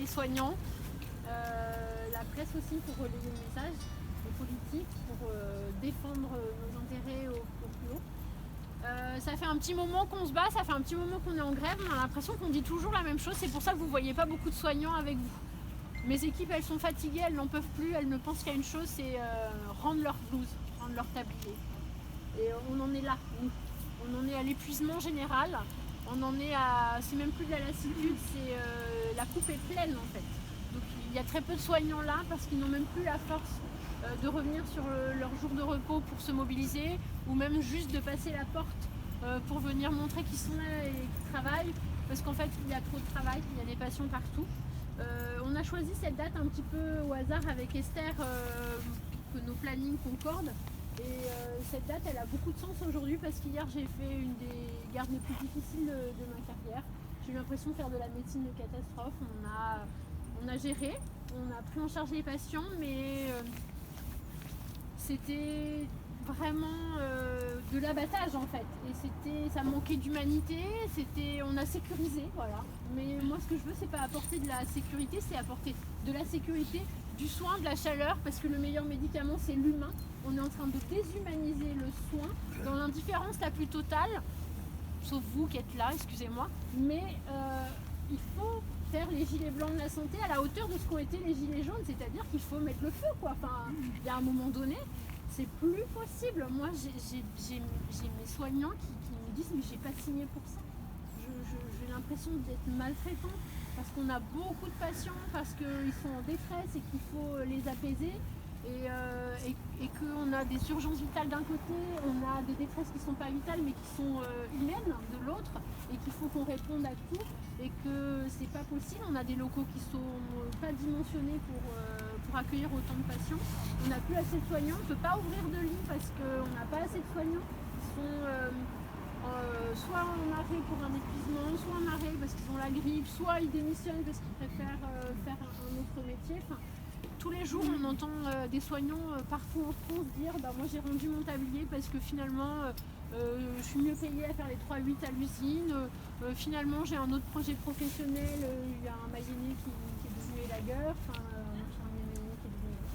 les soignants, la presse aussi pour relayer le message, les politiques pour défendre nos intérêts au plus haut. Ça fait un petit moment qu'on se bat, ça fait un petit moment qu'on est en grève, on a l'impression qu'on dit toujours la même chose, c'est pour ça que vous ne voyez pas beaucoup de soignants avec vous. Mes équipes, elles sont fatiguées, elles n'en peuvent plus, elles ne pensent qu'à une chose, c'est rendre leur blouse, rendre leur tablier. Et on en est là, nous. On en est à l'épuisement général, on en est à... c'est même plus de la lassitude, c'est la coupe est pleine en fait. Donc il y a très peu de soignants là parce qu'ils n'ont même plus la force de revenir sur leur jour de repos pour se mobiliser ou même juste de passer la porte pour venir montrer qu'ils sont là et qu'ils travaillent parce qu'en fait il y a trop de travail, il y a des patients partout. On a choisi cette date un petit peu au hasard avec Esther que nos plannings concordent et cette date elle a beaucoup de sens aujourd'hui parce qu'hier j'ai fait une des gardes les plus difficiles de ma carrière. J'ai eu l'impression de faire de la médecine de catastrophe, on a géré, on a pris en charge les patients mais c'était vraiment de l'abattage en fait et ça manquait d'humanité, on a sécurisé, voilà. Mais moi ce que je veux c'est pas apporter de la sécurité, c'est apporter de la sécurité, du soin, de la chaleur, parce que le meilleur médicament c'est l'humain. On est en train de déshumaniser le soin dans l'indifférence la plus totale, sauf vous qui êtes là, excusez-moi, mais il faut faire les gilets blancs de la santé à la hauteur de ce qu'ont été les gilets jaunes, c'est-à-dire qu'il faut mettre le feu quoi. Enfin, il y a un moment donné, c'est plus possible. Moi j'ai mes soignants qui me disent mais j'ai pas signé pour ça. J'ai l'impression d'être maltraitant parce qu'on a beaucoup de patients, parce qu'ils sont en détresse et qu'il faut les apaiser et qu'on a des urgences vitales d'un côté, on a des détresses qui ne sont pas vitales mais qui sont humaines de l'autre et qu'il faut qu'on réponde à tout et que c'est pas possible. On a des locaux qui sont pas dimensionnés pour accueillir autant de patients. On n'a plus assez de soignants, on ne peut pas ouvrir de lits parce qu'on n'a pas assez de soignants qui sont soit en arrêt pour un épuisement, soit en arrêt parce qu'ils ont la grippe, soit ils démissionnent parce qu'ils préfèrent faire un autre métier. Enfin, tous les jours on entend des soignants partout en France dire bah, moi j'ai rendu mon tablier parce que finalement je suis mieux payée à faire les 3-8 à l'usine, finalement j'ai un autre projet professionnel, il y a un maïzenier qui est devenu élagueur, enfin,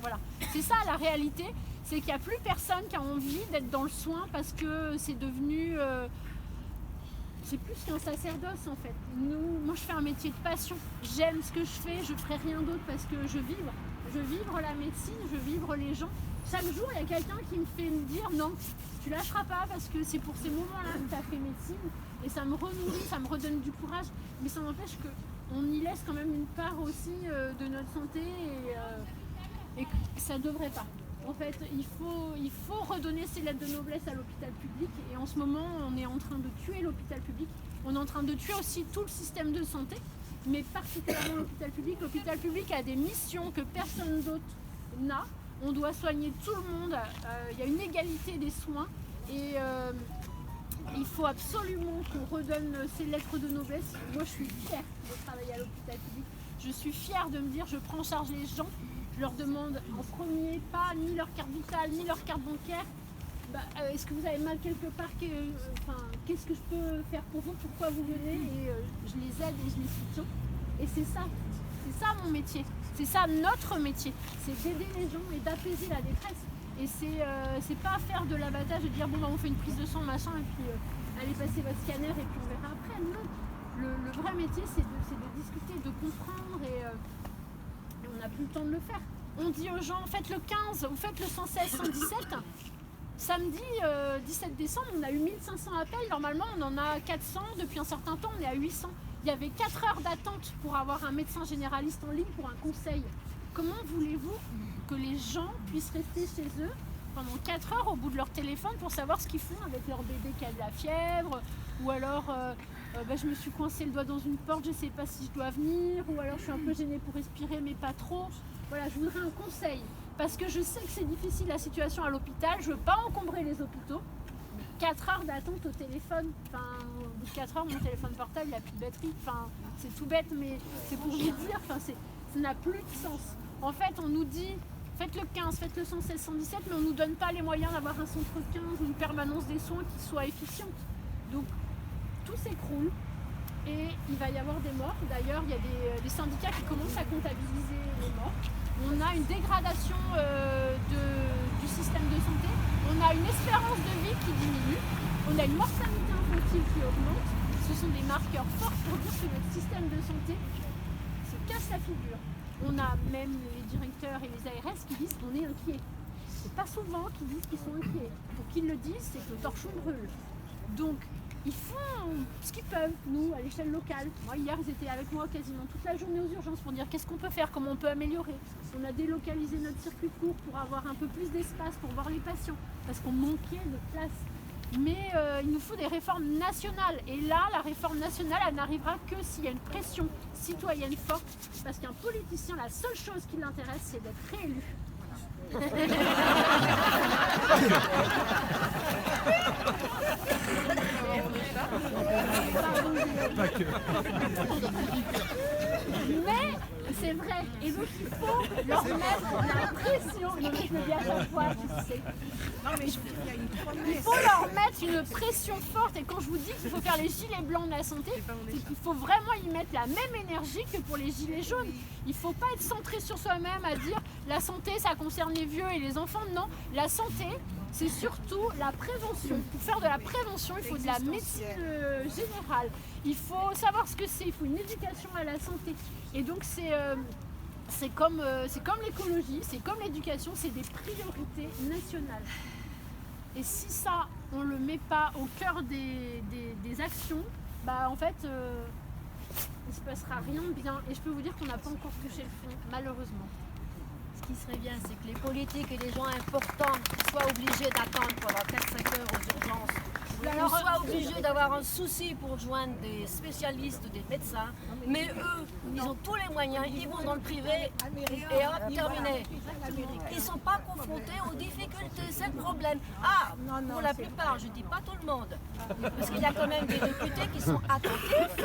voilà. C'est ça la réalité, c'est qu'il n'y a plus personne qui a envie d'être dans le soin parce que c'est devenu... c'est plus qu'un sacerdoce en fait. Moi je fais un métier de passion, j'aime ce que je fais, je ne ferai rien d'autre parce que je vivre la médecine, je vivre les gens. Chaque jour il y a quelqu'un qui me fait me dire non, tu lâcheras pas parce que c'est pour ces moments-là que tu as fait médecine et ça me renourrit, ça me redonne du courage, mais ça n'empêche qu'on y laisse quand même une part aussi de notre santé et que ça ne devrait pas. En fait, il faut redonner ces lettres de noblesse à l'hôpital public et en ce moment, on est en train de tuer l'hôpital public. On est en train de tuer aussi tout le système de santé, mais particulièrement l'hôpital public. L'hôpital public a des missions que personne d'autre n'a. On doit soigner tout le monde. Il y a une égalité des soins et il faut absolument qu'on redonne ces lettres de noblesse. Moi, je suis fière de travailler à l'hôpital public. Je suis fière de me dire je prends en charge les gens. Je leur demande en premier pas ni leur carte vitale ni leur carte bancaire. Est-ce que vous avez mal quelque part, qu'est-ce que je peux faire pour vous, pourquoi vous venez et je les aide et je les soutiens. Et c'est ça mon métier, c'est ça notre métier, c'est d'aider les gens et d'apaiser la détresse. Et c'est pas faire de l'abattage et de dire bon on fait une prise de sang machin et puis allez passer votre scanner et puis on verra après. Non, le vrai métier c'est de discuter, de comprendre et on n'a plus le temps de le faire. On dit aux gens faites le 15 ou faites le 116, 117. Samedi 17 décembre, on a eu 1500 appels. Normalement, on en a 400. Depuis un certain temps, on est à 800. Il y avait 4 heures d'attente pour avoir un médecin généraliste en ligne pour un conseil. Comment voulez-vous que les gens puissent rester chez eux pendant 4 heures au bout de leur téléphone pour savoir ce qu'ils font avec leur bébé qui a de la fièvre ou alors je me suis coincé le doigt dans une porte, je ne sais pas si je dois venir ou alors je suis un peu gênée pour respirer mais pas trop. Voilà, je voudrais un conseil. Parce que je sais que c'est difficile la situation à l'hôpital, je ne veux pas encombrer les hôpitaux. 4 heures d'attente au téléphone, au bout de 4 heures mon téléphone portable il n'a plus de batterie, c'est tout bête mais c'est pour vous dire, ça n'a plus de sens. En fait on nous dit faites le 15, faites le 116, 117 mais on ne nous donne pas les moyens d'avoir un centre 15 ou une permanence des soins qui soit efficiente. Donc tout s'écroule, et il va y avoir des morts. D'ailleurs, il y a des syndicats qui commencent à comptabiliser les morts. On a une dégradation du système de santé. On a une espérance de vie qui diminue. On a une mortalité infantile qui augmente. Ce sont des marqueurs forts pour dire que notre système de santé se casse la figure. On a même les directeurs et les ARS qui disent qu'on est inquiets. C'est pas souvent qu'ils disent qu'ils sont inquiets. Pour qu'ils le disent, c'est que le torchon brûle. Donc, ils font ce qu'ils peuvent, nous, à l'échelle locale. Moi, hier, ils étaient avec moi quasiment toute la journée aux urgences pour dire qu'est-ce qu'on peut faire, comment on peut améliorer. On a délocalisé notre circuit court pour avoir un peu plus d'espace pour voir les patients, parce qu'on manquait de place. Mais il nous faut des réformes nationales. Et là, la réforme nationale, elle n'arrivera que s'il y a une pression citoyenne forte, parce qu'un politicien, la seule chose qui l'intéresse, c'est d'être réélu. Mais c'est vrai, et donc il faut leur mettre la pression. Non mais je le dis à chaque fois, tu sais. Non mais je veux dire, il y a une promesse. Il faut leur mettre une pression forte, et quand je vous dis qu'il faut faire les gilets blancs de la santé, c'est qu'il faut vraiment y mettre la même énergie que pour les gilets jaunes. Il ne faut pas être centré sur soi-même à dire la santé ça concerne les vieux et les enfants. Non, la santé c'est surtout la prévention. Pour faire de la prévention, il faut de la médecine générale. Il faut savoir ce que c'est, il faut une éducation à la santé. Et donc c'est comme l'écologie, c'est comme l'éducation, c'est des priorités nationales. Et si ça, on ne le met pas au cœur des actions, bah en fait, il ne se passera rien de bien. Et je peux vous dire qu'on n'a pas encore touché le fond, malheureusement. Ce qui serait bien, c'est que les politiques et les gens importants soient obligés d'attendre pendant 4-5 heures aux urgences. Alors, soient obligés d'avoir un souci pour joindre des spécialistes, des médecins. Mais eux, ils ont tous les moyens, ils vont dans le privé et hop, terminé. Ils ne sont pas confrontés aux difficultés, c'est le problème. Ah, pour la plupart, je ne dis pas tout le monde. Parce qu'il y a quand même des députés qui sont attentifs.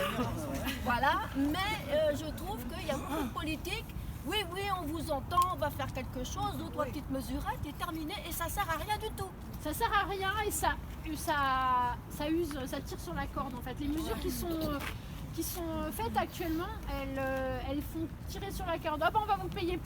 Voilà, mais je trouve qu'il y a beaucoup de politiques. Oui, on vous entend, on va faire quelque chose, 2 ou 3 petites mesurettes et terminé, et ça sert à rien du tout. Ça sert à rien et ça tire sur la corde en fait. Les mesures qui sont faites actuellement, elles font tirer sur la corde. Ah bon, on va vous payer plus.